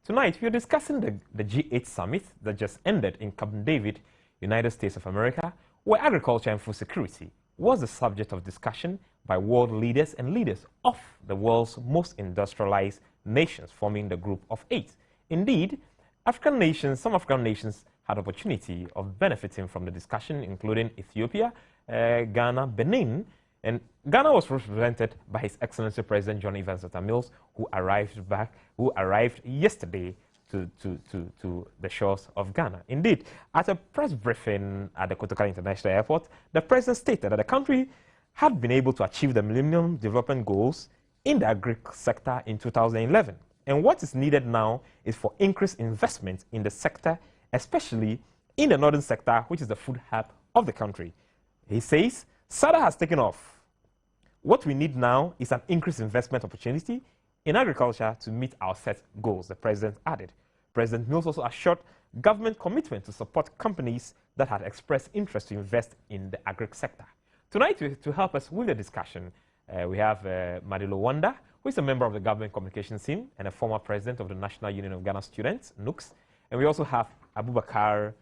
Tonight, we are discussing the G8 summit that just ended in Camp David, United States of America, where agriculture and food security was the subject of discussion by world leaders and leaders of the world's most industrialized nations, forming the Group of 8. Indeed, some African nations had opportunity of benefiting from the discussion, including Ethiopia, Ghana, Benin, and Ghana was represented by His Excellency President John Evans Atta Mills, who arrived yesterday to the shores of Ghana. Indeed, at a press briefing at the Caucus International Airport, the President stated that the country had been able to achieve the Millennium Development Goals in the agri sector in 2011. And what is needed now is for increased investment in the sector, especially in the northern sector, which is the food hub of the country. He says, SADA has taken off. What we need now is an increased investment opportunity in agriculture to meet our set goals, the President added. President Mills also assured government commitment to support companies that had expressed interest to invest in the agri sector. Tonight, to help us with the discussion, we have Madilo Wanda, who is a member of the government communications team and a former president of the National Union of Ghana Students, NUCS. And we also have Abubakar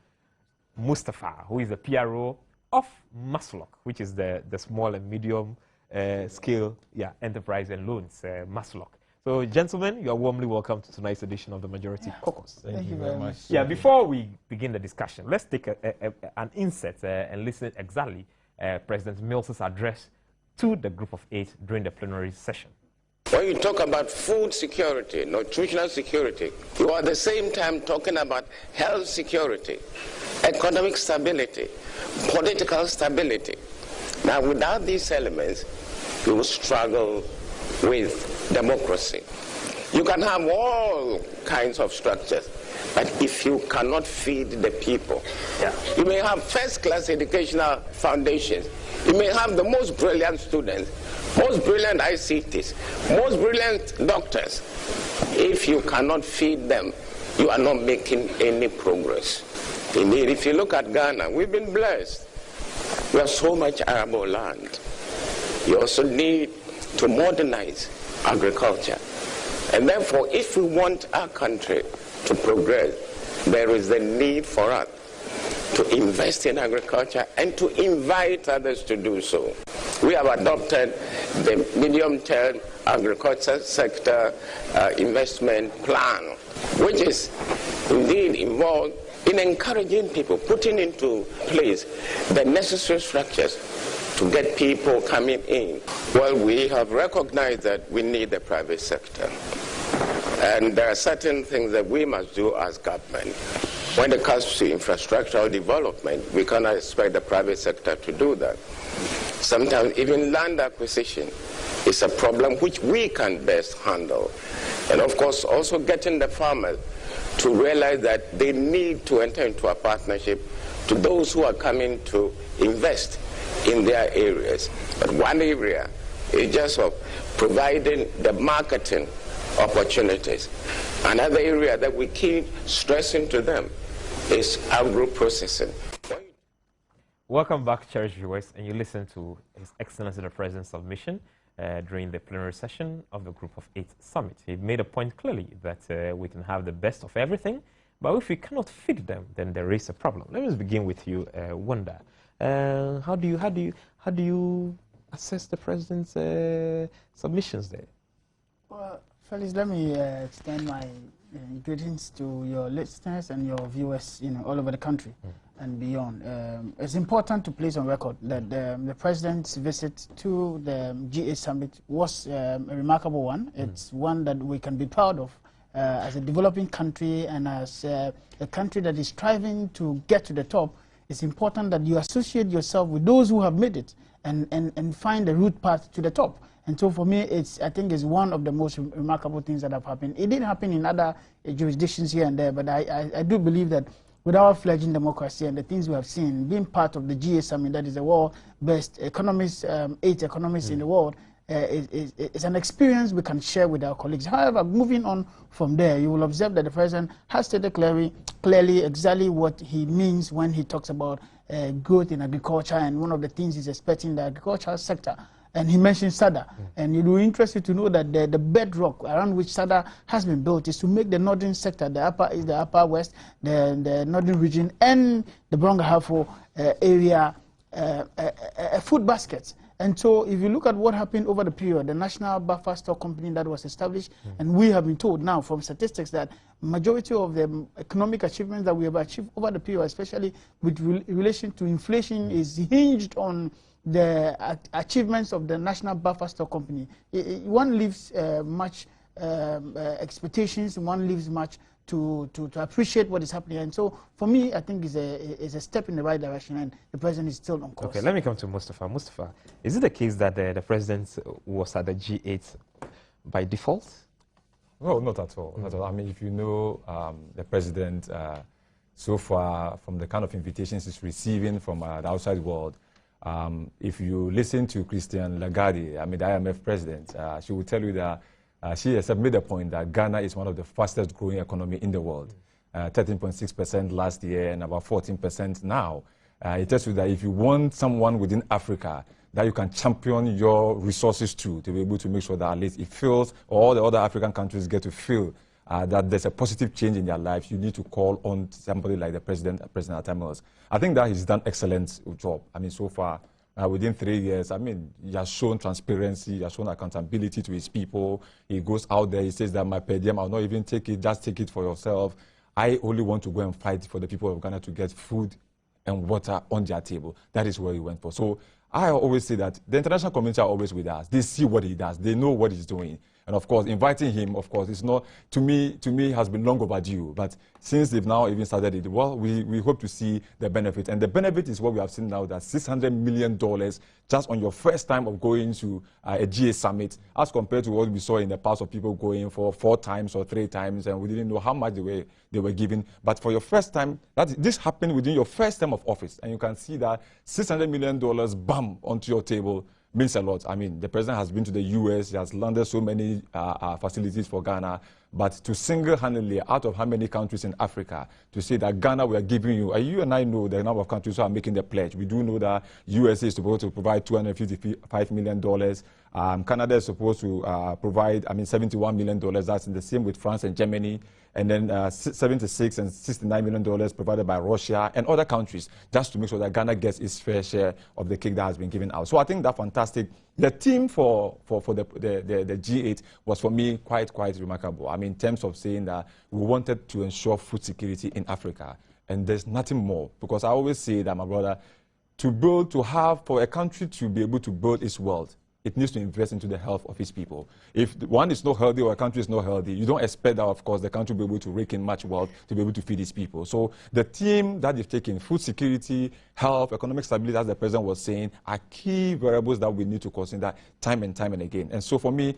Mustafa, who is the PRO of Maslok, which is the small and medium scale enterprise and loans, Maslok. So, gentlemen, you are warmly welcome to tonight's edition of the Majority Caucus. Thank you very much. Yeah, before we begin the discussion, let's take an insert and listen exactly President Mills' address to the Group of 8 during the plenary session. When you talk about food security, nutritional security, you are at the same time talking about health security, economic stability, political stability. Now, without these elements, you will struggle with democracy. You can have all kinds of structures, but if you cannot feed the people, you may have first-class educational foundations. You may have the most brilliant students, most brilliant ICTs, most brilliant doctors. If you cannot feed them, you are not making any progress. Indeed, if you look at Ghana, we've been blessed. We have so much arable land. You also need to modernize agriculture. And therefore, if we want our country to progress, there is a need for us to invest in agriculture and to invite others to do so. We have adopted the medium-term agriculture sector investment plan, which is indeed involved in encouraging people, putting into place the necessary structures to get people coming in. Well, we have recognized that we need the private sector. And there are certain things that we must do as government. When it comes to infrastructural development, we cannot expect the private sector to do that. Sometimes even land acquisition is a problem which we can best handle. And of course, also getting the farmers to realize that they need to enter into a partnership to those who are coming to invest in their areas. But one area is just of providing the marketing opportunities. Another area that we keep stressing to them is agro-processing. Welcome back, cherished viewers, and you listen to His Excellency the President's submission during the plenary session of the Group of 8 summit. He made a point clearly that we can have the best of everything, but if we cannot feed them, then there is a problem. Let us begin with you, Wanda. How do you assess the President's submissions there? Well, Felix, let me extend my greetings to your listeners and your viewers, all over the country and beyond. It's important to place on record that the President's visit to the G8 summit was a remarkable one. It's one that we can be proud of as a developing country and as a country that is striving to get to the top. It's important that you associate yourself with those who have made it and find the route path to the top. And so for me, I think it's one of the most remarkable things that have happened. It did happen in other jurisdictions here and there, but I do believe that with our fledgling democracy and the things we have seen, being part of the G8 summit, that is the world best economists, 8 economists in the world, is an experience we can share with our colleagues. However, moving on from there, you will observe that the President has stated clearly exactly what he means when he talks about growth in agriculture, and one of the things he's expecting the agricultural sector And he mentioned SADA. And it will interest you to know that the bedrock around which SADA has been built is to make the northern sector, the upper west, the northern region, and the Brongahafo area a food basket. And so if you look at what happened over the period, the National Buffer Stock Company that was established, and we have been told now from statistics that majority of the economic achievements that we have achieved over the period, especially with relation to inflation, is hinged on the achievements of the National Buffer Stock Company. One leaves much expectations, one leaves much to appreciate what is happening. And so for me, I think it's a step in the right direction, and the president is still on course. Okay, let me come to Mustafa. Mustafa, is it the case that the president was at the G8 by default? No, not at all. Not at all. I mean, if you know the president so far, from the kind of invitations he's receiving from the outside world, if you listen to Christine Lagarde, I mean, the IMF president, she will tell you that she has made a point that Ghana is one of the fastest growing economy in the world. 13.6% last year and about 14% now. It tells you that if you want someone within Africa that you can champion your resources to be able to make sure that at least it feels, or all the other African countries get to feel that there's a positive change in their lives, you need to call on somebody like the President Atamils. I think that he's done excellent job. I mean, so far, within 3 years, I mean, he has shown transparency, he has shown accountability to his people. He goes out there, he says that my per diem, I'll not even take it, just take it for yourself. I only want to go and fight for the people of Ghana to get food and water on their table. That is what he went for. So I always say that the international community are always with us. They see what he does. They know what he's doing. And of course, inviting him, of course, it's not, to me, has been long overdue. But since they've now even started it, well, we hope to see the benefit. And the benefit is what we have seen now, that $600 million just on your first time of going to a GA summit, as compared to what we saw in the past of people going for 4 times or 3 times, and we didn't know how much they were giving. But for your first time, this happened within your first term of office, and you can see that $600 million, bam, onto your table, means a lot. I mean, the president has been to the US, he has landed so many facilities for Ghana, but to single-handedly, out of how many countries in Africa, to say that Ghana, we are giving you, you and I know the number of countries who are making the pledge. We do know that USA is supposed to provide $255 million. Canada is supposed to provide, $71 million. That's in the same with France and Germany. And then $76 and $69 million provided by Russia and other countries, just to make sure that Ghana gets its fair share of the cake that has been given out. So I think that's fantastic. The team for the G8 was, for me, quite remarkable. I mean, in terms of saying that we wanted to ensure food security in Africa. And there's nothing more, because I always say that, my brother, for a country to be able to build its wealth, it needs to invest into the health of its people. If one is not healthy or a country is not healthy, you don't expect that, of course, the country will be able to rake in much wealth to be able to feed its people. So the theme that they've taken, food security, health, economic stability, as the president was saying, are key variables that we need to consider time and again. And so for me,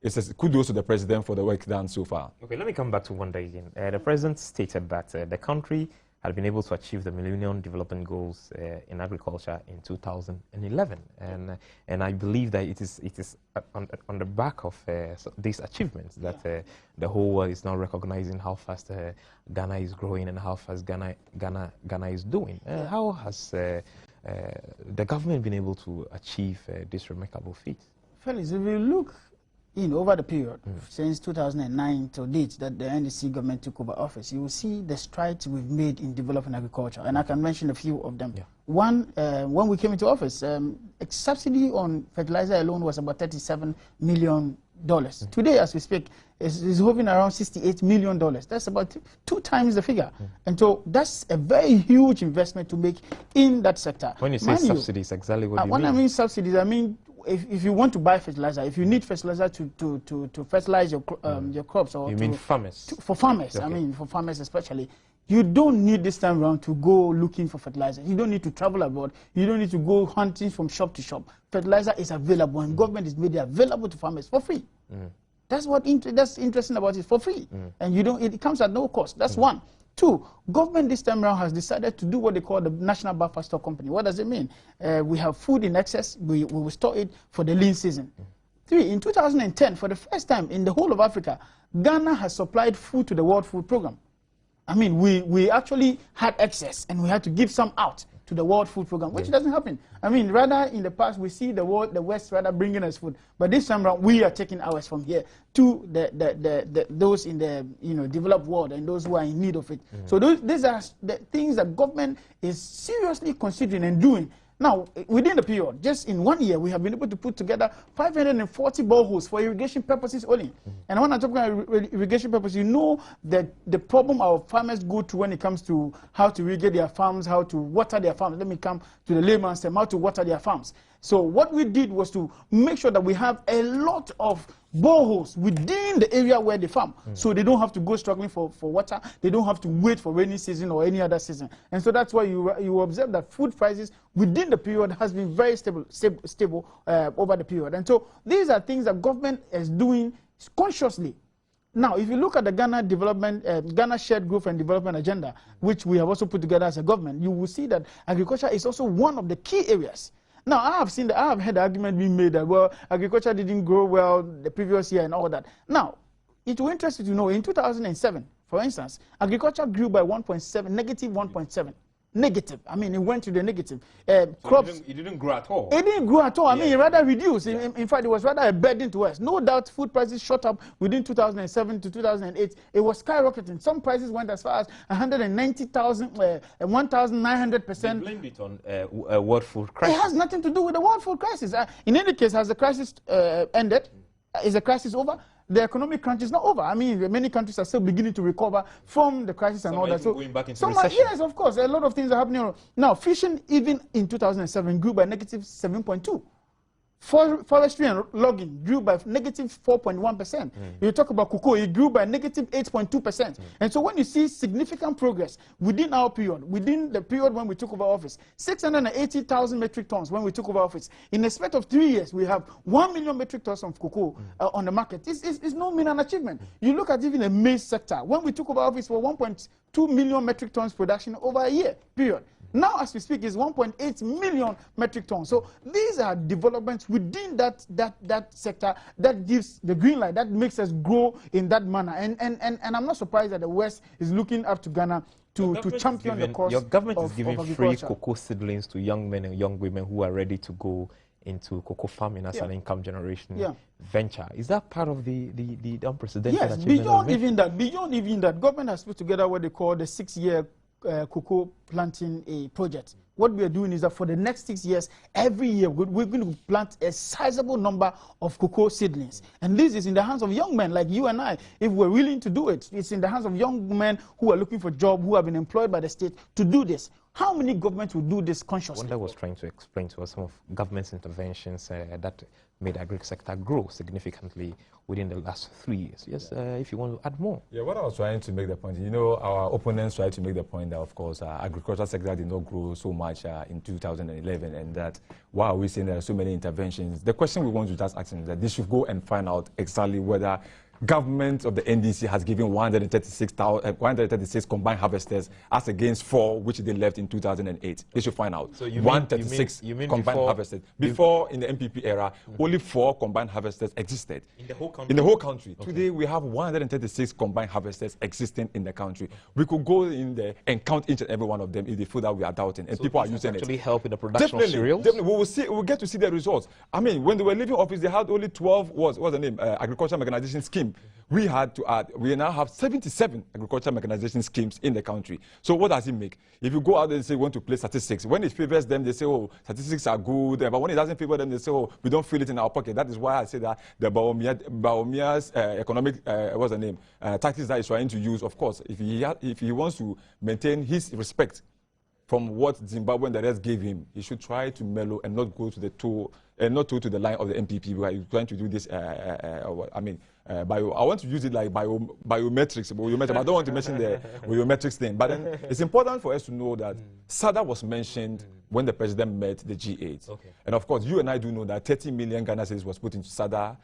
it's a kudos to the president for the work done so far. Okay, let me come back to one day again. The president stated that the country had been able to achieve the Millennium Development Goals in agriculture in 2011, and I believe that it is on the back of these achievements that the whole world is now recognizing how fast Ghana is growing and how fast Ghana is doing. How has the government been able to achieve this remarkable feat? Felix, if you look over the period since 2009 to date that the NDC government took over office, you will see the strides we've made in developing agriculture, and I can mention a few of them. Yeah. One, when we came into office, subsidy on fertilizer alone was about $37 million. Today, as we speak, is hovering around $68 million. That's about 2 times the figure. And so that's a very huge investment to make in that sector. When you say subsidies, exactly what do you mean? When I mean subsidies, I mean if you want to buy fertilizer, if you need fertilizer to fertilize your crops, or you mean farmers? For farmers, okay. I mean for farmers especially. You don't need this time around to go looking for fertilizer. You don't need to travel abroad. You don't need to go hunting from shop to shop. Fertilizer is available, and government is made it available to farmers for free. That's what that's interesting about it, for free, and it comes at no cost. That's one. 2, government this time around has decided to do what they call the National Buffer Stock Company. What does it mean? We have food in excess. We will store it for the lean season. 3, in 2010, for the first time in the whole of Africa, Ghana has supplied food to the World Food Programme. I mean, we actually had excess, and we had to give some out. to the World Food Program, which doesn't happen. I mean, rather in the past, we see the West rather bringing us food. But this time around, we are taking ours from here to those in the developed world and those who are in need of it. So these are the things that government is seriously considering and doing. Now, within the period, just in 1 year, we have been able to put together 540 boreholes for irrigation purposes only. And when I talk about irrigation purposes, you know that the problem our farmers go through when it comes to how to irrigate their farms, how to water their farms. Let me come to the layman's term, how to water their farms. So what we did was to make sure that we have a lot of boreholes within the area where they farm. So they don't have to go struggling for water. They don't have to wait for rainy season or any other season. And so that's why you observe that food prices within the period has been very stable over the period. And so these are things that government is doing consciously. Now, if you look at the Ghana Shared Growth and Development Agenda, which we have also put together as a government, you will see that agriculture is also one of the key areas. Now, I have heard the argument being made that, well, agriculture didn't grow well the previous year and all that. Now, it will interest you to know, in 2007, for instance, agriculture grew by negative 1.7. Negative. I mean, it went to the negative. Crops. It didn't grow at all. It didn't grow at all. I mean, it rather reduced. In fact, it was rather a burden to us. No doubt, food prices shot up within 2007 to 2008. It was skyrocketing. Some prices went as far as 190,000, 1,900%. They blamed it on world food crisis. It has nothing to do with the world food crisis. In any case, has the crisis ended? Is the crisis over? The economic crunch is not over. I mean, many countries are still beginning to recover from the crisis and all that. So, going back into recession. Yes, of course, a lot of things are happening. Now, fishing, even in 2007, grew by negative 7.2. Forestry and logging grew by negative 4.1%. You talk about cocoa, it grew by negative 8.2%. And so when you see significant progress within our period, within the period when we took over office, 680,000 metric tons when we took over office. In a span of 3 years, we have 1 million metric tons of cocoa on the market. It's no mean an achievement. You look at even the maize sector. When we took over office for 1.2 million metric tons production over a year period. Now, as we speak, is 1.8 million metric tons. So these are developments within that sector that gives the green light, that makes us grow in that manner. And I'm not surprised that the West is looking up to Ghana to champion the cause. Your government is giving of free cocoa seedlings to young men and young women who are ready to go into cocoa farming as an income generation venture. Is that part of the unprecedented achievement? Yes, beyond even that, government has put together what they call the 6-year cocoa planting project. What we are doing is that for the next 6 years, every year we're going to plant a sizable number of cocoa seedlings. And this is in the hands of young men like you and I. If we're willing to do it, it's in the hands of young men who are looking for jobs, who have been employed by the state to do this. How many governments will do this consciously? Wanda was trying to explain to us some of government's interventions that made the agri sector grow significantly within the last 3 years. Yes, if you want to add more. Yeah, what I was trying to make the point, our opponents tried to make the point that, of course, agricultural sector did not grow so much in 2011, and that why are we saying there are so many interventions? The question we want to just ask them is that they should go and find out exactly whether government of the NDC has given 136 combined harvesters as against 4 which they left in 2008. They should find out. So you 136 mean combined harvesters. Before, in the MPP era, only 4 combined harvesters existed. In the whole country? In the whole country. Okay. Today, we have 136 combined harvesters existing in the country. We could go in there and count each and every one of them in the food that we are doubting, and so people are using it. Actually help in the production of cereals? Definitely. We'll get to see the results. I mean, when they were leaving office, they had only 12, what's the name, agricultural mechanization scheme. We had to add, we now have 77 agricultural mechanization schemes in the country. So what does it make? If you go out there and say you want to play statistics, when it favors them, they say, oh, statistics are good. But when it doesn't favor them, they say, oh, we don't feel it in our pocket. That is why I say that the Baumia's economic, what's the name, tactics that he's trying to use, of course, if he wants to maintain his respect from what Zimbabwe and the rest gave him, he should try to mellow and not go to the to the line of the MPP where he's trying to do this. I want to use it like biometrics, but I don't want to mention the biometrics thing. But then it's important for us to know that SADA was mentioned when the president met the G8. Okay. And of course, you and I do know that 30 million Ghana cedis was put into SADA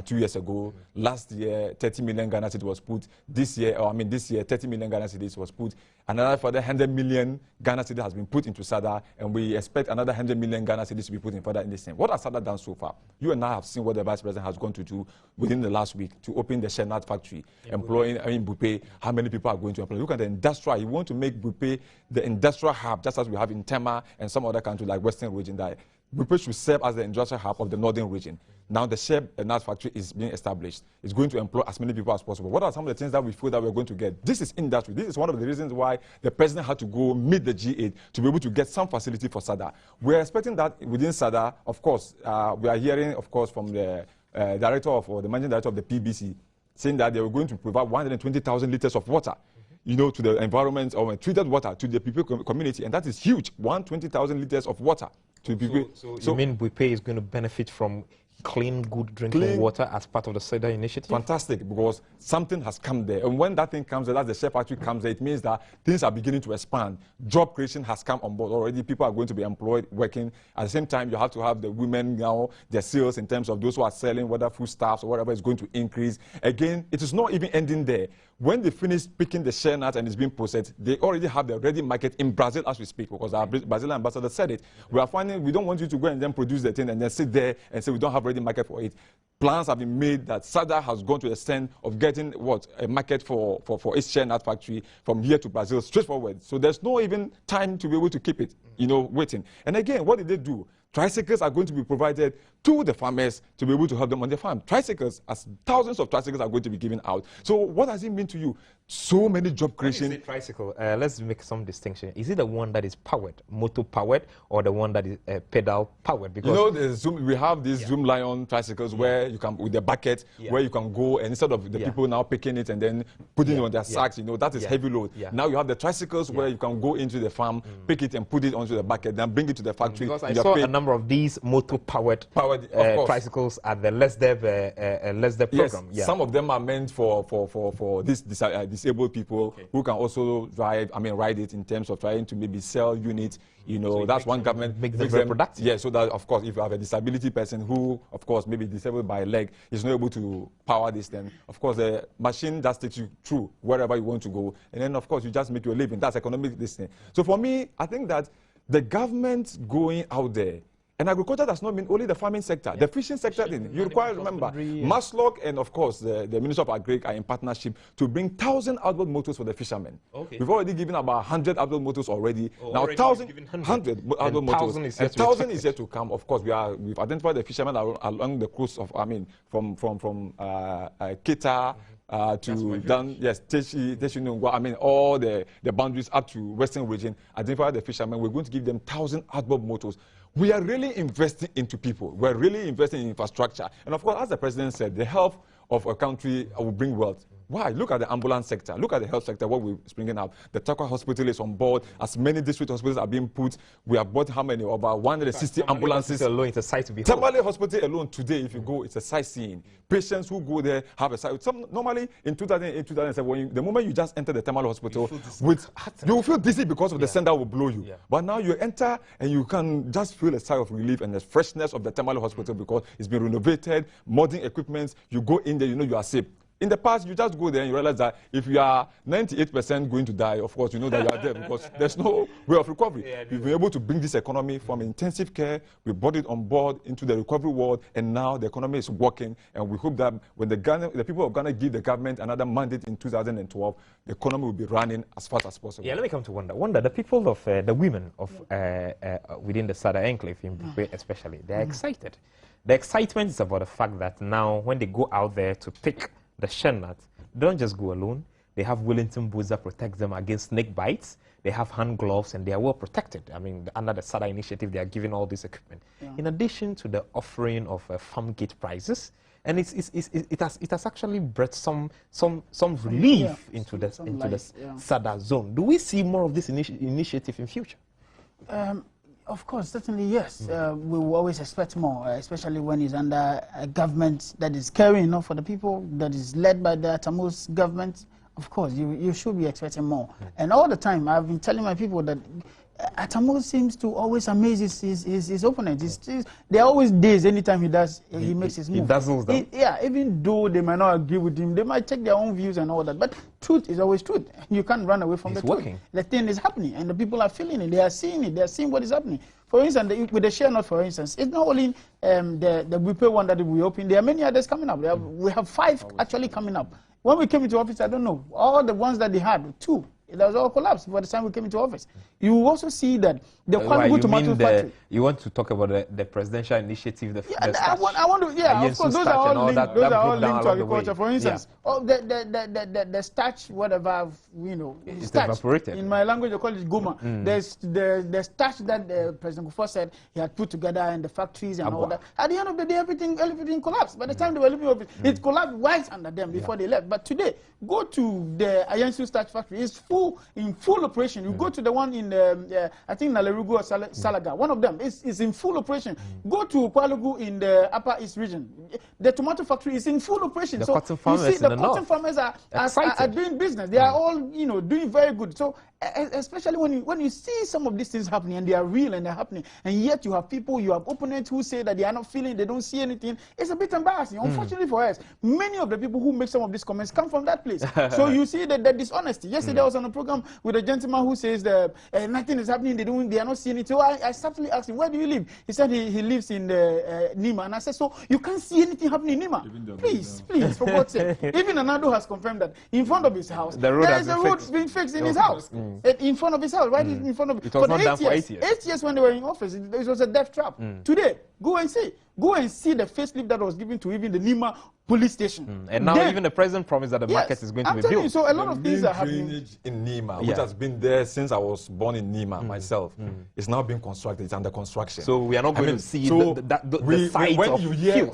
2 years ago. Last year, 30 million Ghana cedis was put. This year, 30 million Ghana cedis was put. Another further 100 million Ghana cedis has been put into SADA, and we expect another 100 million Ghana cedis to be put in further in this thing. What has SADA done so far? You and I have seen what the Vice President has gone to do within the last week to open the Shenat factory, employing, Bupe, how many people are going to employ. Look at the industrial. You want to make Bupe the industrial hub, just as we have in Tema and some other countries like Western region, that Bupe should serve as the industrial hub of the northern region. Now the Shenat factory is being established. It's going to employ as many people as possible. What are some of the things that we feel that we're going to get? This is industry. This is one of the reasons why the president had to go meet the G8 to be able to get some facility for SADA. We're expecting that within SADA, of course, we are hearing, of course, from the director of, or the managing director of the PBC, saying that they were going to provide 120,000 liters of water, to the environment, or treated water to the people community, and that is huge. 120,000 liters of water to the people. So you mean Bupe is going to benefit from clean, good drinking water as part of the SADA initiative? Fantastic, because something has come there. And when that thing comes there, that's the Shell factory comes there, it means that things are beginning to expand. Job creation has come on board already. People are going to be employed, working. At the same time, you have to have the women now, their sales in terms of those who are selling, whether foodstuffs or whatever is going to increase. Again, it is not even ending there. When they finish picking the shell nut and it's being processed, they already have the ready market in Brazil as we speak, because our Brazilian ambassador said it. We are finding we don't want you to go and then produce the thing and then sit there and say we don't have ready market for it. Plans have been made that SADA has gone to the extent of getting a market for its shell nut factory from here to Brazil straightforward. So there's no even time to be able to keep it, waiting. And again, what did they do? Tricycles are going to be provided to the farmers to be able to help them on their farm. Tricycles, as thousands of tricycles are going to be given out. So what does it mean to you? So many job creation. When you say tricycle, let's make some distinction. Is it the one that is powered, motor powered, or the one that is pedal powered? Because we have these Zoom Lion tricycles where you can, with the bucket, where you can go, and instead of the people now picking it and then putting it on their sacks, that is heavy load. Now you have the tricycles where you can go into the farm, pick it and put it onto the bucket, then bring it to the factory. Because I saw a number of these motor powered tricycles at the Let's Dev program. Yes, some of them are meant for these disabled people who can also ride it in terms of trying to maybe sell units. So that's one government make them very productive. Yeah, so that of course, if you have a disability person who, of course, maybe disabled by a leg, is not able to power this, then of course the machine just takes you through wherever you want to go, and then of course you just make your living. That's economic this thing. So for me, I think that the government going out there. And agriculture does not mean only the farming sector. The fishing sector, you require, remember, Maslog and, of course, the Minister of Agri are in partnership to bring 1,000 outboard motors for the fishermen. We've already given about 100 outboard motors already. Now, 1,100 outboard motors. And 1,000 is yet to come. Of course, we've identified the fishermen along the coast of, from Kita, to down, all the boundaries up to Western region, identify the fishermen. We're going to give them 1,000 outboard motors. We are really investing into people. We're really investing in infrastructure. And of course, as the president said, the health of a country will bring wealth. Why? Look at the ambulance sector. Look at the health sector, what we're bringing out. The Caucus hospital is on board. As many district hospitals are being put. We have bought how many? About 160 ambulances. Alone, it's a sight to behold. Tamale Hospital alone today, if you go, it's a sightseeing. Patients who go there have a sight. Normally, in 2008, 2007, the moment you just enter the Tamale Hospital, you will feel dizzy because of the sun that will blow you. But now you enter and you can just feel a sigh of relief and the freshness of the Tamale Hospital because it's been renovated, modern equipment. You go in there, you are safe. In the past, you just go there and you realize that if you are 98% going to die, of course, you know that you are dead because there's no way of recovery. We've been able to bring this economy from intensive care, we brought it on board into the recovery world, and now the economy is working. And we hope that when the people of Ghana give the government another mandate in 2012, the economy will be running as fast as possible. Yeah, let me come to Wanda. The people of the women of within the SADA enclave in Bupe especially, they're excited. The excitement is about the fact that now when they go out there to pick the shell nut, they don't just go alone. They have Wellington boots that protect them against snake bites. They have hand gloves and they are well protected. Under the SADA initiative, they are giving all this equipment. In addition to the offering of farm gate prices, and it has actually brought some relief into the SADA zone. Do we see more of this initiative in future? Of course, certainly yes. We will always expect more, especially when it's under a government that is caring for the people, that is led by the Tamus government. Of course, you should be expecting more. And all the time, I've been telling my people that Atamo seems to always amaze his opponents. There are always days anytime he makes his move. He dazzles them. Yeah, even though they might not agree with him, they might take their own views and all that. But truth is always truth. You can't run away from the truth. The thing is happening, and the people are feeling it. They are seeing it. They are seeing what is happening. For instance, with the share note, for instance, it's not only the WIPE one that we opened. There are many others coming up. We have 5 actually coming up. When we came into office, I don't know, all the ones that they had, 2. That was all collapsed by the time we came into office. You will also see that the Kwalugu tomato factory. You want to talk about the presidential initiative? I want to. Yeah, of course, those are all linked. Those are all linked to agriculture. For instance, the starch, whatever it's starch. Evaporated. In my language, they call it goma. There's the starch that President Kufuor said he had put together in the factories and all that. At the end of the day, everything collapsed. By the time they were leaving office, it collapsed right under them before they left. But today, go to the Ayensu starch factory. It's in full operation. You go to the one in I think Nalerugu or Salaga. One of them is in full operation. Go to Kwalugu in the Upper East region. The tomato factory is in full operation. The so cotton farmers you see the cotton farmers are doing business. They are all doing very good. So especially when you see some of these things happening and they are real and they're happening, and yet you have people, you have opponents who say that they are not feeling, they don't see anything. It's a bit embarrassing. Unfortunately for us, many of the people who make some of these comments come from that place. So you see the dishonesty. Yesterday I was on a program with a gentleman who says that nothing is happening. They are not seeing it. So I subtly asked him, where do you live? He said he lives in Nima, and I said, so you can't see anything happening in Nima? Please, for God's sake. Even Anado has confirmed that in front of his house there is a road being fixed in his house. In front of his house, right in front of it. It was not done for 8 years. 8 years when they were in office, it was a death trap. Today, go and see the facelift that was given to even the Nima police station. And now even the president promised that the market is going to be built. You, so a lot of things are happening. In Nima, which has been there since I was born in Nima myself, it's now being constructed. It's under construction. So we are not going to see the site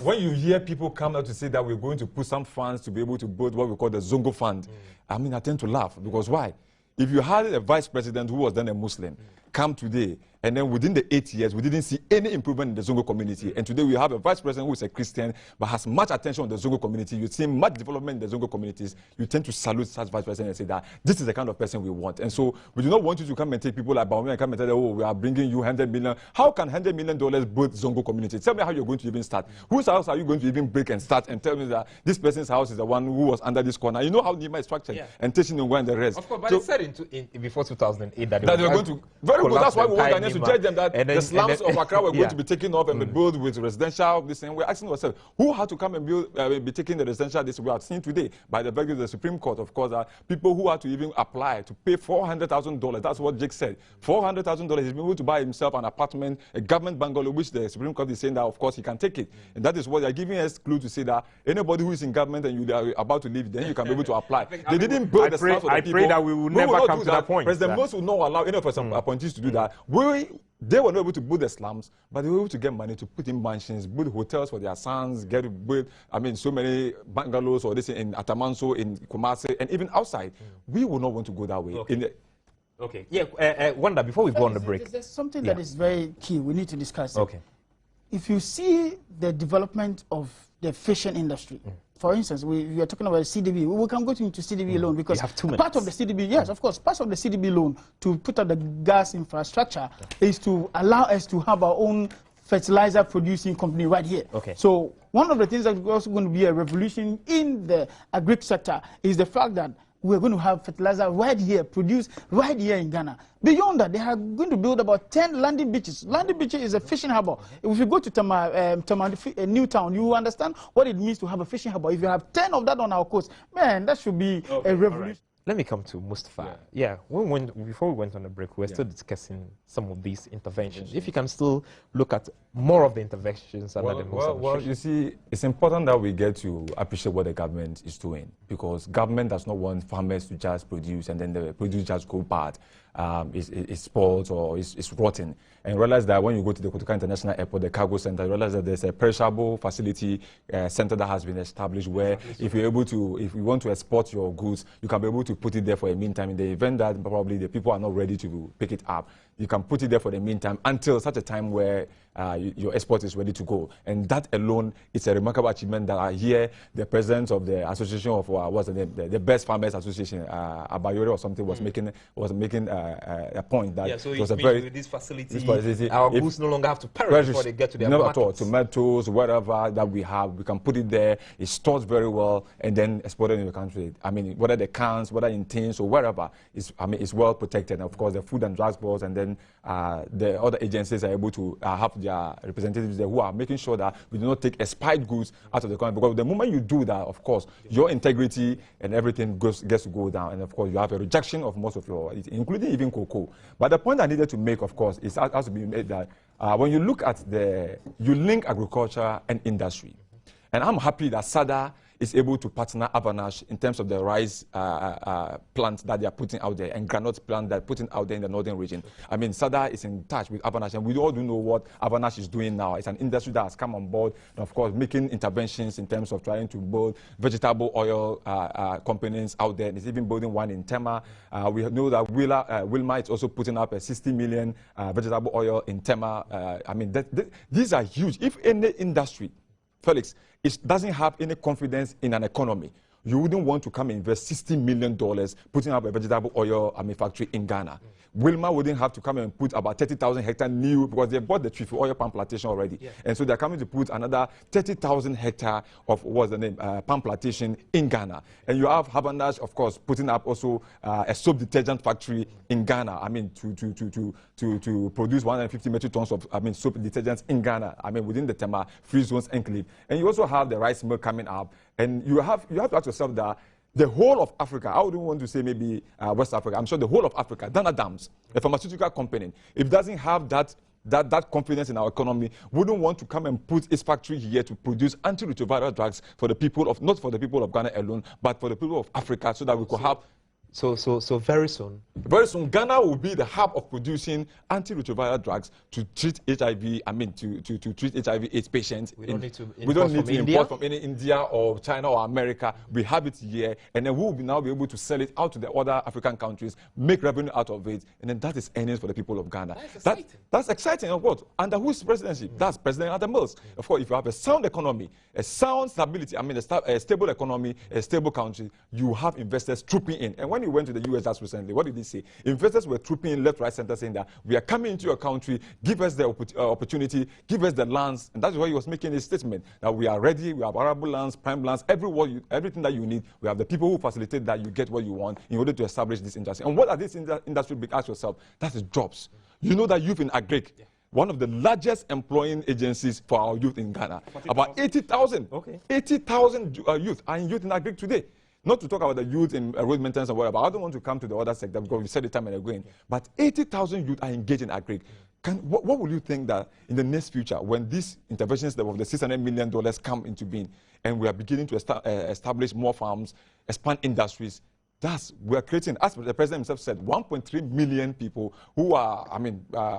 when you hear people come out to say that we're going to put some funds to be able to build what we call the Zongo Fund, I mean, I tend to laugh because why? If you had a vice president who was then a Muslim come today, and then within the 8 years, we didn't see any improvement in the Zongo community. And today we have a vice president who is a Christian, but has much attention on the Zongo community. You see much development in the Zongo communities. You tend to salute such vice president and say that this is the kind of person we want. And so we do not want you to come and take people like Baumia and come and tell them, oh, we are bringing you $100 million. How can $100 million build Zongo community? Tell me how you're going to even start. Whose house are you going to even break and start and tell me that this person's house is the one who was under this corner? You know how Nima is structured and teaching Ngwa and the rest. Of course, but it said before 2008 that they were going to. Very good. That's why we want Ghanaians to judge them that the slums of Accra were going to be taken off and be built with residential. This and we're asking ourselves, who had to come and be taking the residential? This we are seeing today by the verdict of the Supreme Court. Of course, people who had to even apply to pay $400,000. That's what Jake said. $400,000. He's been able to buy himself an apartment, a government bungalow, which the Supreme Court is saying that of course he can take it. And that is what they are giving us clue to say that anybody who is in government and you are about to leave, then you can be able to apply. They didn't build the slums for the people. I pray that we will never come to that point. President Moses will not allow any of us appointees to do that. They were not able to build the slums, but they were able to get money to put in mansions, build hotels for their sons, so many bungalows or this in Atamanso, in Kumasi, and even outside. We will not want to go that way. Okay. Wanda, before we go on the break. There's something that is very key we need to discuss. Okay. If you see the development of the fishing industry, for instance, we are talking about CDB. We can go into CDB loan because part of the CDB, yes, of course, part of the CDB loan to put up the gas infrastructure is to allow us to have our own fertilizer producing company right here. Okay. So one of the things that is also going to be a revolution in the agri sector is the fact that we're going to have fertilizer right here, produced right here in Ghana. Beyond that, they are going to build about 10 landing beaches. Landing beaches is a fishing harbor. If you go to Newtown, you understand what it means to have a fishing harbor. If you have 10 of that on our coast, man, that should be a revolution. Let me come to Mustafa. Before we went on the break, we were still discussing some of these interventions. If you can still look at more of the interventions under the most Well, you see, it's important that we get to appreciate what the government is doing, because government does not want farmers to just produce and then the produce just go bad. It's spoiled or it's rotten. And realize that when you go to the Kotoka International Airport, the cargo center, realize that there's a perishable facility center that has been established where if you want to export your goods, you can be able to put it there for a meantime in the event that probably the people are not ready to pick it up. you can put it there for the meantime until such a time where your export is ready to go. And that alone is a remarkable achievement that I hear the president of the association of what's the name, the Best Farmers Association, Abayori or something, was making a point that so it was it a very with this facility, our goods no longer have to perish before they get to their markets. At all. Tomatoes, whatever that we have, we can put it there. It's stored very well and then exported in the country. I mean, whether the cans, whether in tins or wherever, it's well protected. And of course, the Food and Drugs Board and then the other agencies are able to have their representatives there who are making sure that we do not take expired goods out of the country. Because the moment you do that, of course, your integrity and everything gets to go down. And of course, you have a rejection of most of your, including even cocoa. But the point I needed to make, of course, is has to be made that when you look at you link agriculture and industry. And I'm happy that SADA is able to partner Avanash in terms of the rice plant that they are putting out there and granite plant that are putting out there in the northern region. I mean, SADA is in touch with Avanash, and we all do know what Avanash is doing now. It's an industry that has come on board, and of course, making interventions in terms of trying to build vegetable oil companies out there. And it's even building one in Tema. We know that Wilma is also putting up a 60 million vegetable oil in Tema. I mean, these are huge. If any industry, Felix, it doesn't have any confidence in an economy, you wouldn't want to come and invest $60 million putting up a vegetable oil factory in Ghana. Wilma wouldn't have to come and put about 30,000 hectares new because they bought the Trifu oil palm plantation already. Yeah. And so they're coming to put another 30,000 hectares of palm plantation in Ghana. And you have Havanash, of course, putting up also a soap detergent factory in Ghana. I mean, to produce 150 metric tons of soap detergents in Ghana. I mean, within the Tema Free Zones Enclave. And you also have the rice mill coming up. And you have to ask yourself that the whole of Africa, I wouldn't want to say maybe West Africa, I'm sure the whole of Africa, Dana Dams, a pharmaceutical company, if it doesn't have that confidence in our economy, wouldn't want to come and put its factory here to produce antiretroviral drugs for the people of, not for the people of Ghana alone, but for the people of Africa so that we could have. So very soon, Ghana will be the hub of producing antiretroviral drugs to treat HIV. I mean, to treat HIV/AIDS patients. We don't need to import from any India or China or America. We have it here, and then we will now be able to sell it out to the other African countries, make revenue out of it, and then that is earnings for the people of Ghana. That's exciting. That's exciting. Of course, under whose presidency? That's President Adam Mills. Of course, if you have a sound economy, a sound stability, I mean, a stable economy, a stable country, you have investors trooping in. And when he went to the US just recently, what did he say? Investors were trooping in left, right, center, saying that we are coming into your country, give us the opportunity, give us the lands. And that's why he was making his statement that we are ready, we have arable lands, prime lands, everything that you need. We have the people who facilitate that you get what you want in order to establish this industry. And what are these industry? Ask yourself, that is jobs. You know that youth in agric, one of the largest employing agencies for our youth in Ghana, 40, about 80,000. Okay. 80,000 youth are in youth in agric today. Not to talk about the youth in road maintenance or whatever. I don't want to come to the other sector because we said it time and again. But 80,000 youth are engaged in agric. What will you think that in the next future, when these interventions of the $600 million come into being, and we are beginning to establish more farms, expand industries, we are creating, as the president himself said, 1.3 million people who are,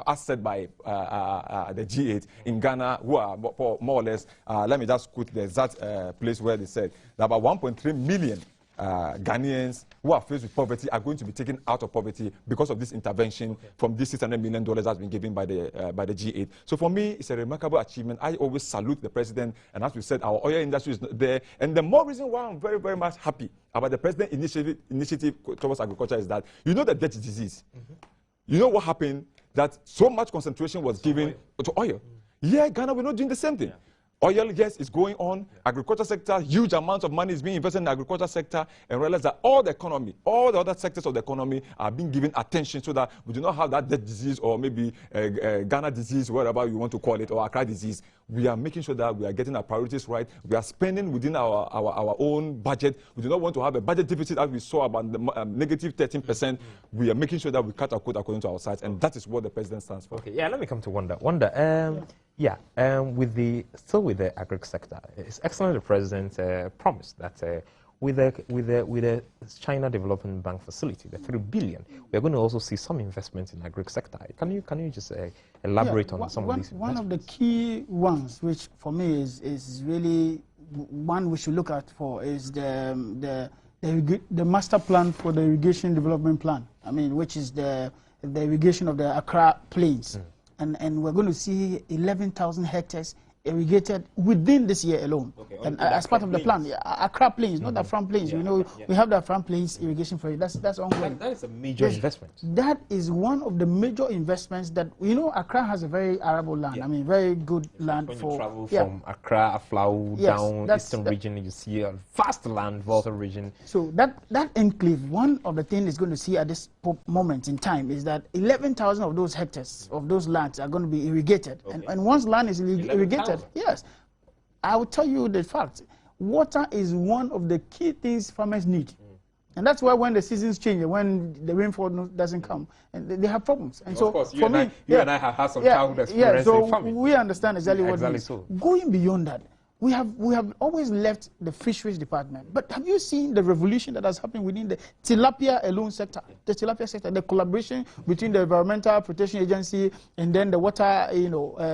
as said by the G8 in Ghana, who are more or less, let me just quote the exact place where they said that about 1.3 million Ghanaians who are faced with poverty are going to be taken out of poverty because of this intervention from this $600 million that's been given by the G8. So for me, it's a remarkable achievement. I always salute the president, and as we said, our oil industry is there. And the more reason why I'm very, very much happy about the president initiative towards agriculture is that you know the Dutch disease. You know what happened? That so much concentration was given to oil. Yeah, Ghana, we're not doing the same thing. Oil, yes, is going on. Agriculture sector, huge amounts of money is being invested in the agriculture sector, and realize that all the economy, all the other sectors of the economy are being given attention so that we do not have that death disease or maybe Ghana disease, whatever you want to call it, or Accra disease. We are making sure that we are getting our priorities right. We are spending within our own budget. We do not want to have a budget deficit as we saw about the negative 13%. We are making sure that we cut our quota according to our size, and that is what the president stands for. Okay, yeah, let me come to Wanda. Wanda, with the agric sector, it's excellent the president promised that with the China Development Bank facility, the $3 billion, we're going to also see some investments in agric sector. Can you just elaborate on some of these? One of the key ones, which for me is really one we should look at for, is the master plan for the irrigation development plan. I mean, which is the the irrigation of the Accra Plains. And we're going to see 11,000 hectares irrigated within this year alone. Okay, and as part of the plan, Accra Plains, not the Afram Plains. Yeah, You know, we have the Afram Plains irrigation for it. That's ongoing. That is a major investment. That is one of the major investments that, you know, Accra has a very arable land. I mean, very good land when for... you travel from Accra, Aflau, down eastern region, you see a vast land, Volta region. So that enclave, one of the things it's going to see at this moment in time is that 11,000 of those hectares of those lands are going to be irrigated. Okay. And once land is irrigated, yes, I will tell you the fact. Water is one of the key things farmers need. And that's why when the seasons change, when the rainfall doesn't come, and they have problems. And so, of course, for me, you and I have had some childhood experience in farming. we understand exactly what it is. So. Going beyond that, we have always left the fisheries department. But have you seen the revolution that has happened within the tilapia alone sector? The tilapia sector, the collaboration between the Environmental Protection Agency and then the Water,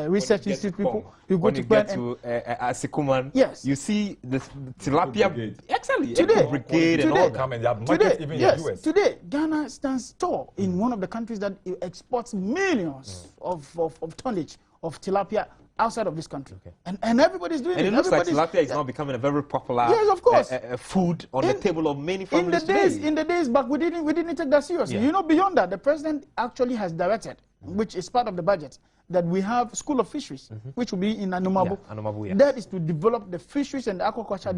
Research Institute people. You go to Asikuman, yes, you see the tilapia. Exactly. Today, brigade and all that. Today, Ghana stands tall in one of the countries that exports millions of tonnage of tilapia outside of this country. Okay. And everybody's doing it. And it looks like tilapia is now becoming a very popular of course. Food on the table of many families In the days back, we didn't take that seriously. Yeah. You know, beyond that, the president actually has directed, which is part of the budget, that we have School of Fisheries, which will be in Anumabu. That is to develop the fisheries and the aquaculture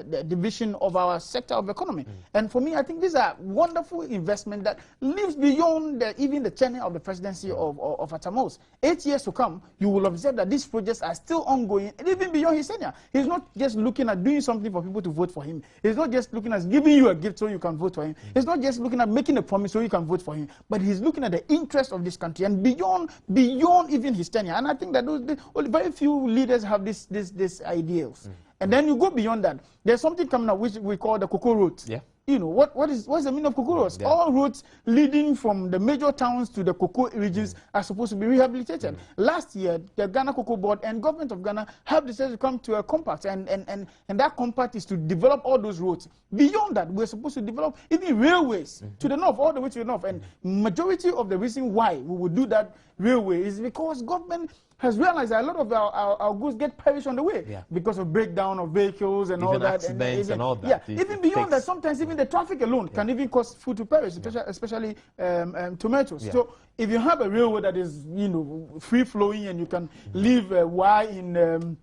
the division of our sector of economy. And for me, I think these are wonderful investment that lives beyond even the tenure of the presidency of Atamos. 8 years to come, you will observe that these projects are still ongoing, and even beyond his tenure. He's not just looking at doing something for people to vote for him. He's not just looking at giving you a gift so you can vote for him. He's not just looking at making a promise so you can vote for him. But he's looking at the interest of this country and beyond even his tenure. And I think that very few leaders have this ideals. And then you go beyond that. There's something coming up which we call the Cocoa Road. Yeah. You know, what's the meaning of cocoa roads? Yeah. All roads leading from the major towns to the cocoa regions are supposed to be rehabilitated. Last year, the Ghana Cocoa Board and government of Ghana have decided to come to a compact, and that compact is to develop all those roads. Beyond that, we're supposed to develop even railways to the north, all the way to the north. And majority of the reason why we will do that railway is because government has realized that a lot of our goods get perished on the way because of breakdown of vehicles and all that. Accidents and all that. Yeah, even beyond that, sometimes even the traffic alone can even cause food to perish, especially tomatoes. So if you have a railway that is, free flowing and you can leave Y in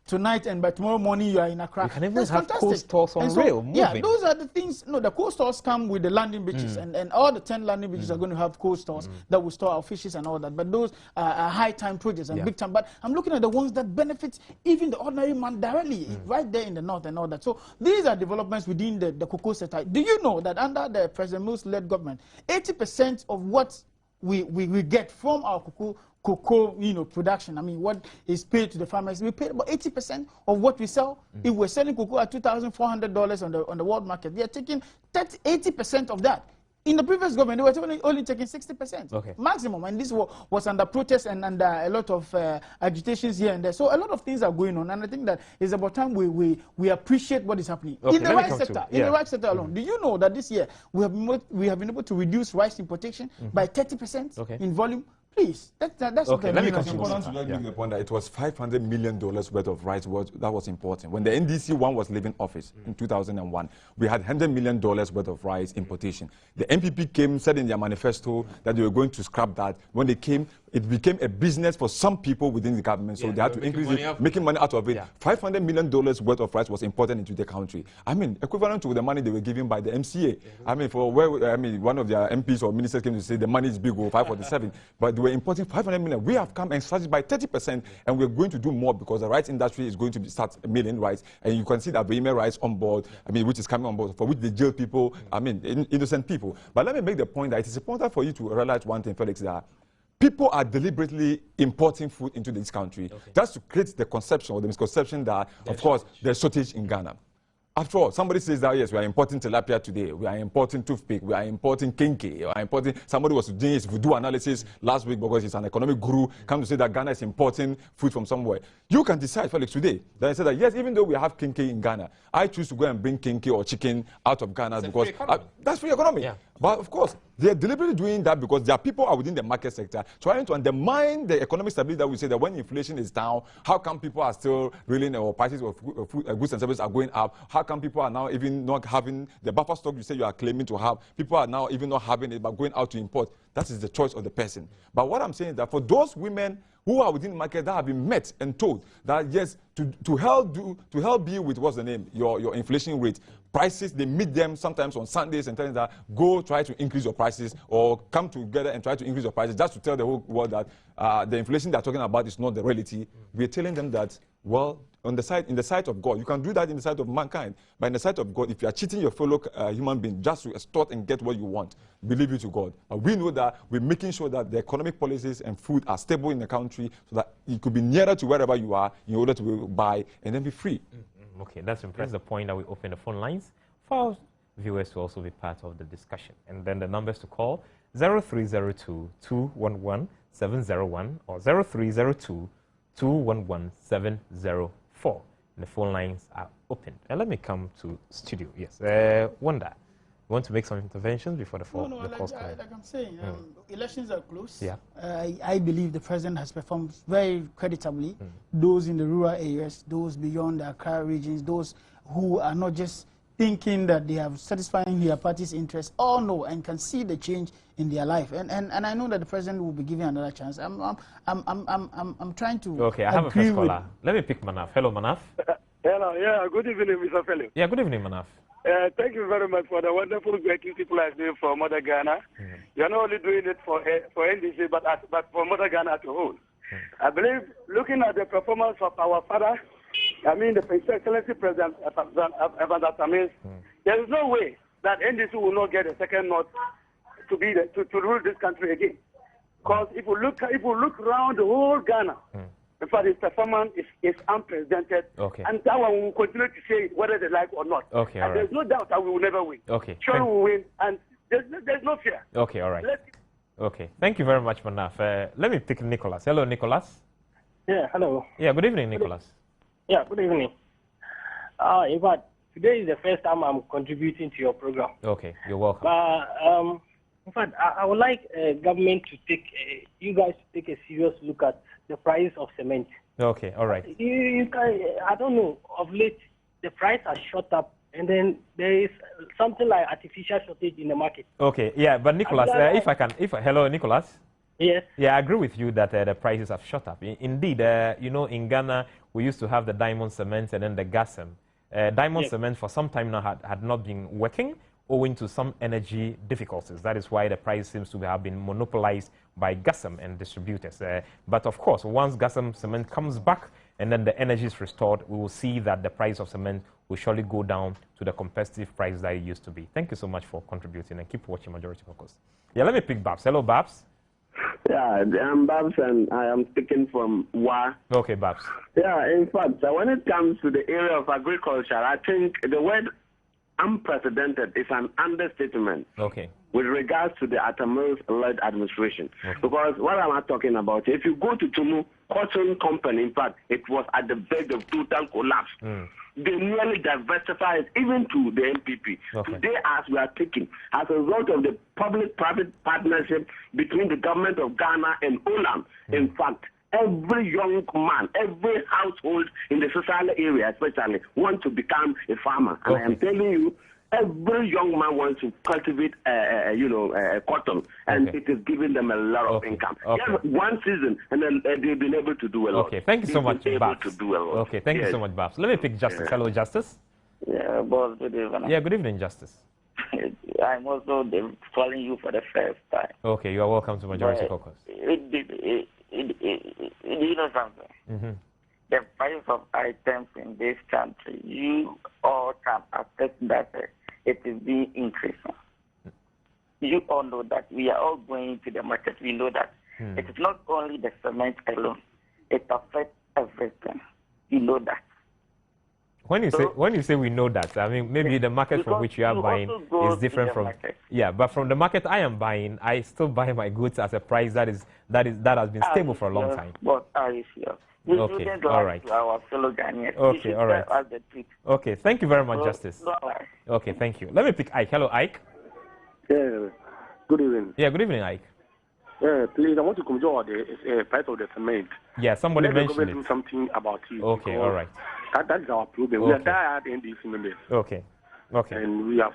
tonight and by tomorrow morning you are in Accra. You can even have coal stores on rail moving. Yeah, those are the things. No, the coal stores come with the landing bridges, and all the 10 landing bridges are going to have coal stores that will store our fishes and all that. But those are high time projects and big time. But I'm looking at the ones that benefit even the ordinary man directly, right there in the north and all that. So these are developments within the cocoa sector. Do you know that under the President Mills-led government, 80% of what we get from our cocoa production, I mean, what is paid to the farmers, we pay about 80% of what we sell. If we're selling cocoa at $2,400 on the world market, they are taking 80% of that. In the previous government, they were only taking 60% maximum, and this was under protest and under a lot of agitations here and there. So a lot of things are going on, and I think that it's about time we appreciate what is happening in the rice sector. In the rice sector alone, do you know that this year we have been able to reduce rice importation by 30% in volume? Please, that's okay. Let me continue. The point that it was $500 million worth of rice that was important. When the NDC one was leaving office in 2001, we had $100 million worth of rice importation. The NPP said in their manifesto that they were going to scrap that. When they came, it became a business for some people within the government, so they had to increase it, making money out of it. $500 million worth of rice was imported into the country. I mean, equivalent to the money they were given by the MCA. I mean, one of their MPs or ministers came to say the money is big, 547, but they were importing 500 million. We have come and slashed by 30%, and we're going to do more because the rice industry is going to start milling rice, and you can see that Abime rice on board, I mean, which is coming on board, for which they jail people, I mean, innocent people. But let me make the point that it is important for you to realize one thing, Felix, that people are deliberately importing food into this country just to create the conception or the misconception that, of course, there's shortage in Ghana. After all, somebody says that, yes, we are importing tilapia today, we are importing toothpick, we are importing kinky, we are importing... Somebody was doing his voodoo analysis last week because he's an economic guru, come to say that Ghana is importing food from somewhere. You can decide, Felix, today, that I say that, yes, even though we have kinky in Ghana, I choose to go and bring kinky or chicken out of Ghana because... that's free economy. Yeah. But of course, they're deliberately doing that because there are people are within the market sector trying to undermine the economic stability that we say that when inflation is down, how come people are still reeling or prices of goods and services are going up? How come people are now even not having the buffer stock you say you are claiming to have? People are now even not having it but going out to import. That is the choice of the person. But what I'm saying is that for those women who are within the market that have been met and told that yes, to help deal with what's the name, your inflation rate, prices, they meet them sometimes on Sundays and telling that go try to increase your prices or come together and try to increase your prices just to tell the whole world that the inflation they're talking about is not the reality. We're telling them that, well, in the sight of God, you can do that in the sight of mankind, but in the sight of God, if you are cheating your fellow human being just to extort and get what you want, believe you to God. But we know that we're making sure that the economic policies and food are stable in the country so that you could be nearer to wherever you are in order to buy and then be free. Okay, that's impressive. The point that we open the phone lines for viewers to also be part of the discussion. And then the numbers to call 0302-211-701 or 0302-211-704. And the phone lines are open. And let me come to studio. Yes, Wanda, you want to make some interventions before the phone? No, like I'm saying, elections are close. Yeah. I believe the president has performed very creditably. Those in the rural areas, those beyond the Accra regions, those who are not just thinking that they have satisfying their party's interests, all know and can see the change in their life. And I know that the president will be given another chance. I'm trying to. Okay, I have a first caller. Let me pick Manaf. Hello, Manaf. Hello, yeah. Good evening, Mr. Fellow. Yeah, good evening, Manaf. Thank you very much for the wonderful work you people are doing for Mother Ghana. You're not only doing it for NDC, but for Mother Ghana as a whole. I believe, looking at the performance of our father, I mean, the Excellency President Evan, there is no way that NDC will not get a second North to rule this country again. Because if you look around the whole Ghana, in fact, his performance is unprecedented. Okay. And that one we will continue to say whether they like or not. Okay, and there's no doubt that we will never win. Okay. Sure, we will win, and there's no fear. Okay, all right. Okay, thank you very much, Manaf. Let me pick Nicholas. Hello, Nicholas. Yeah, hello. Yeah, good evening, Nicholas. Yeah, good evening. In fact, today is the first time I'm contributing to your program. Okay, you're welcome. In fact, I would like government to take, you guys to take a serious look at the price of cement. Okay, all right. You can, I don't know, of late, the price has shot up, and then there is something like artificial shortage in the market. Okay, yeah, but Nicholas, hello, Nicholas. Yes. Yeah, I agree with you that the prices have shot up. Indeed, you know, in Ghana, we used to have the diamond cement and then the gasem. Diamond cement for some time now had not been working owing to some energy difficulties. That is why the price seems to have been monopolized by gasem and distributors. But of course, once gasem cement comes back and then the energy is restored, we will see that the price of cement will surely go down to the competitive price that it used to be. Thank you so much for contributing and keep watching Majority Caucus. Yeah, let me pick Babs. Hello, Babs. Yeah, I'm Babs and I am speaking from WA. Okay, Babs. Yeah, in fact, when it comes to the area of agriculture, I think the word unprecedented is an understatement. Okay. With regards to the Atamils-led administration. Okay. Because what am I talking about? If you go to Tumu Cotton Company, in fact, it was at the verge of total collapse. They nearly diversified even to the MPP. Okay. Today, as we are taking, as a result of the public-private partnership between the government of Ghana and Olam, in fact, every young man, every household in the social area especially, wants to become a farmer. And I am telling you, every young man wants to cultivate, cotton, and it is giving them a lot of income. Just one season, and then they've been able to do a lot. Okay, thank you so much, Babs. Okay, thank you Yes. so much, Babs. Let me pick Justice. Hello, Justice. Yeah, boss, good evening. Yeah, good evening, Justice. I'm also calling you for the first time. Okay, you are welcome to Majority Caucus. You know something? The price of items in this country, you all can attest that it is being increasing. You all know that we are all going to the market. We know that it is not only the cement alone. It affects everything. You know that. When you say we know that, I mean maybe the market from which you are buying is different from but from the market I am buying, I still buy my goods at a price that has been stable for a long time. But are you sure? Okay, all right. Our fellow Ghanaians. Okay, all right. Okay, thank you very much, Justice. No. Okay, thank you. Let me pick Ike. Hello, Ike. Yeah. Good evening. Yeah, good evening, Ike. Please, I want to comment on the price of the cement. Yeah, somebody Let mentioned the it. do something about it. Okay, all right. That's our problem. Okay. We are tired in these members. Okay. Okay. And we are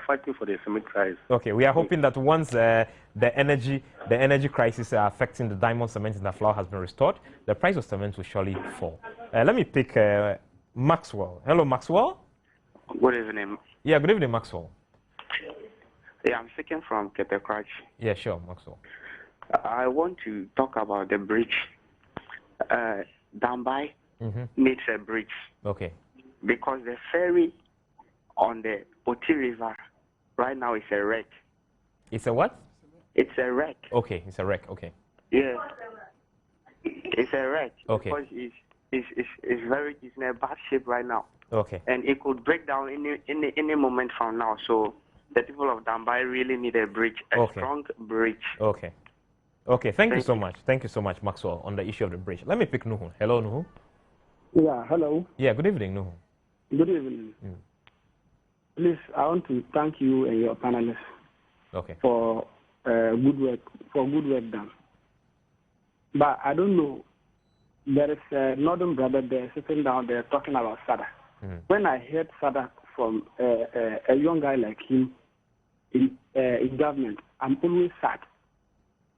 fighting for the cement price. Okay, we are hoping that once the energy crisis affecting the diamond cement in the flour has been restored, the price of cement will surely fall. Let me pick Maxwell. Hello, Maxwell. Good evening. Yeah, good evening, Maxwell. Yeah, I'm speaking from Kepekrach. Yeah, sure, Maxwell. I want to talk about the bridge. Dambai needs a bridge. Okay. Because the ferry on the Oti River right now is a wreck. It's a what? It's a wreck. Okay, it's a wreck. Okay. Yeah. It's a wreck. Okay. Because it's in a bad shape right now. Okay. And it could break down any moment from now. So the people of Dambai really need a bridge, a strong bridge. Okay. Okay, thank you so much. Thank you so much, Maxwell, on the issue of the bridge. Let me pick Nuhu. Hello, Nuhu. Yeah, hello. Yeah, good evening, Nuhu. Good evening. Please, I want to thank you and your panelists for good work done. But I don't know, there is a northern brother there sitting down there talking about Sada. When I heard Sada from a young guy like him in government, I'm always sad.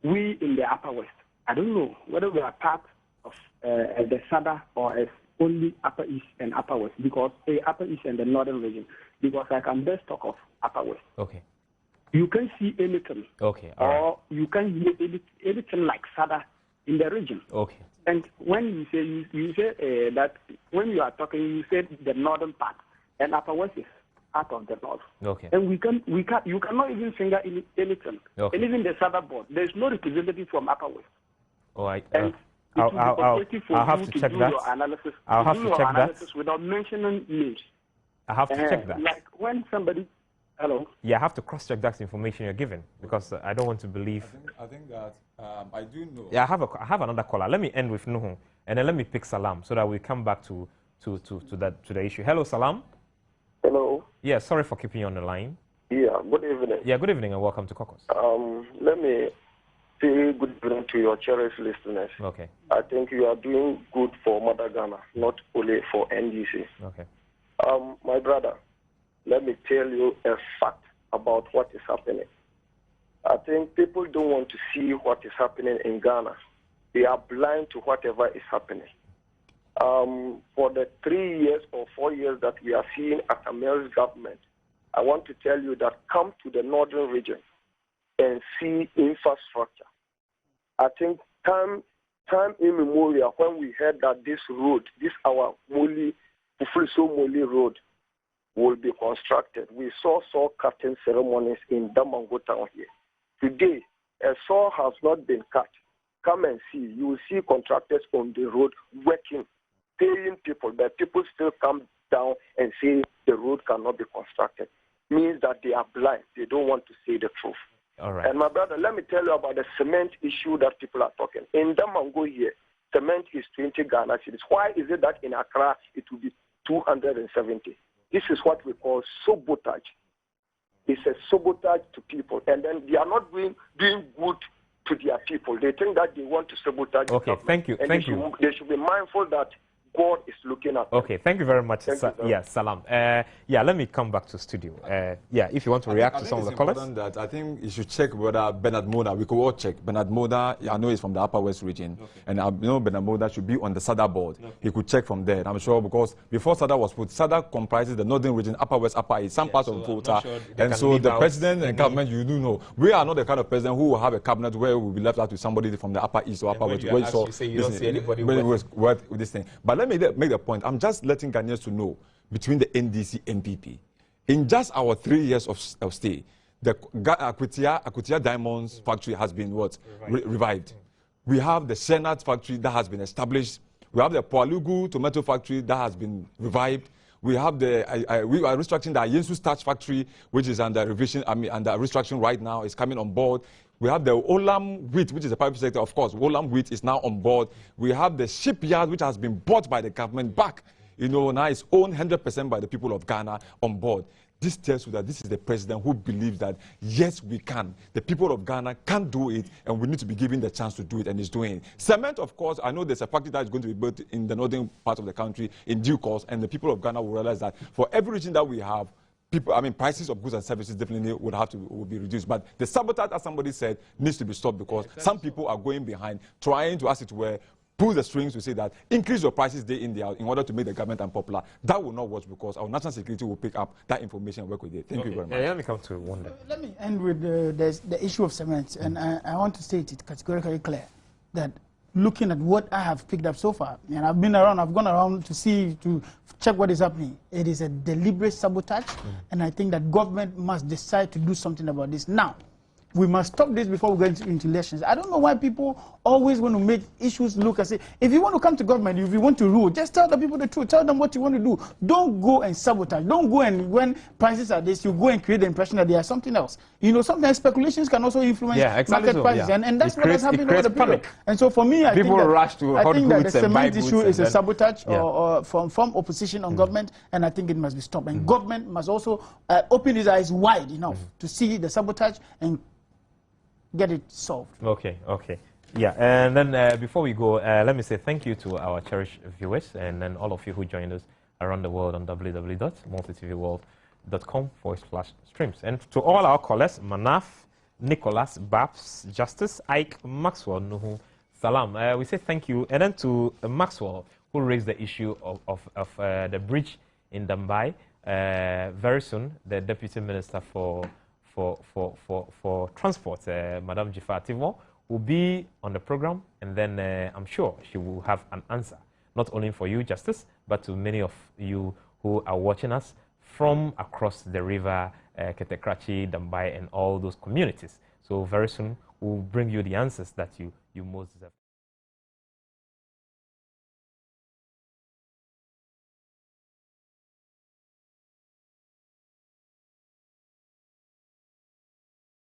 We in the Upper West, I don't know whether we are part of the Sada or as only Upper East and Upper West, because Upper East and the Northern region, because I can best talk of Upper West. Okay. You can see anything. Okay. Or you can hear anything like Sada in the region. Okay. And when you say that when you are talking, you said the northern part, and Upper West is out of the north. Okay. And you cannot even finger anything. Okay. And even the Southern board, there is no representative from Upper West. All right. And I'll have to check that. I'll have to check that without mentioning names. I have to check that. Like when somebody, hello. Yeah, I have to cross-check that information you're giving because I don't want to believe. I think that I do know. Yeah, I have another caller. Let me end with Nuhu, and then let me pick Salam so that we come back to the issue. Hello, Salam. Hello. Yeah, sorry for keeping you on the line. Yeah, good evening. Yeah, good evening and welcome to Caucus. Let me say good evening to your cherished listeners. Okay. I think you are doing good for Mother Ghana, not only for NDC. Okay. My brother, let me tell you a fact about what is happening. I think people don't want to see what is happening in Ghana. They are blind to whatever is happening. For the 3 years or 4 years that we are seeing at America's government, I want to tell you that come to the northern region and see infrastructure. I think time immemorial when we heard that this road, our Ufriso-Moli road, will be constructed. We saw saw cutting ceremonies in Damango town here. Today, a saw has not been cut. Come and see. You will see contractors on the road working, paying people, but people still come down and say the road cannot be constructed. Means that they are blind. They don't want to say the truth. All right. And my brother, let me tell you about the cement issue that people are talking. In Damango here, cement is 20 Ghana cedis. Why is it that in Accra it will be 270? This is what we call sabotage. It's a sabotage to people. And then they are not doing good to their people. They think that they want to sabotage. Okay, thank you. And Thank you. They should be mindful that God is looking at them. Okay, thank you very much. Yeah, Salam. Yeah, let me come back to studio. Yeah, if you want to react to some of the callers. That I think you should check whether Bernard Moda, we could all check. Bernard Moda, I know he's from the Upper West region. Okay. And I know Bernard Moda should be on the SADA board. Okay. He could check from there. And I'm sure because before SADA was put, SADA comprises the northern region, Upper West, Upper East, some parts of Volta. Sure and so the president and government, you do know, we are not the kind of president who will have a cabinet where we will be left out to somebody from the Upper East or Upper West. You say you don't see anybody with this thing. But let me make the point. I'm just letting Ghanaians to know between the NDC and MPP. In just our 3 years of stay, the Akutia Diamonds factory has been revived. We have the Senat factory that has been established. We have the Poalugu tomato factory that has been revived. We have we are restructuring the Ayensu starch factory, which is under revision. Under restructuring right now, is coming on board. We have the Olam wheat, which is a private sector, of course. Olam wheat is now on board. We have the shipyard, which has been bought by the government back. You know, now it's owned 100% by the people of Ghana on board. this tells you that this is the president who believes that, yes, we can. The people of Ghana can do it, and we need to be given the chance to do it, and is doing it. Cement, of course, I know there's a factory that is going to be built in the northern part of the country in due course, and the people of Ghana will realize that for every region that we have, prices of goods and services definitely will be reduced. But the sabotage, as somebody said, needs to be stopped because some people are going behind, trying to, as it were, pull the strings to say that increase your prices day in, day out in order to make the government unpopular. That will not work because our national security will pick up that information and work with it. Thank you very much. Let me come to one day. Let me end with the issue of cement, and I want to state it categorically clear that looking at what I have picked up so far, and I've gone around to check what is happening. It is a deliberate sabotage, and I think that government must decide to do something about this now. We must stop this before we go into elections. I don't know why people always want to make issues look as if you want to come to government, if you want to rule, just tell the people the truth. Tell them what you want to do. Don't go and sabotage. Don't go and, when prices are this, you go and create the impression that they are something else. You know, sometimes speculations can also influence market prices, and that's what has happened over the period. And so for me, I think that the cement issue is a sabotage or from opposition on government, and I think it must be stopped. And government must also open its eyes wide enough to see the sabotage and get it solved. Okay. Yeah, and then before we go, let me say thank you to our cherished viewers and then all of you who joined us around the world on www.multitvworld.com/streams. And to all our callers, Manaf, Nicholas, Babs, Justice, Ike, Maxwell, Nuhu, Salam. We say thank you. And then to Maxwell, who raised the issue of the bridge in Dambai. Very soon, the Deputy Minister for Transport, Madame Jifar Tivon, will be on the program, and then I'm sure she will have an answer, not only for you, Justice, but to many of you who are watching us from across the river, Ketekrachi, Dambai, and all those communities. So very soon, we'll bring you the answers that you most deserve.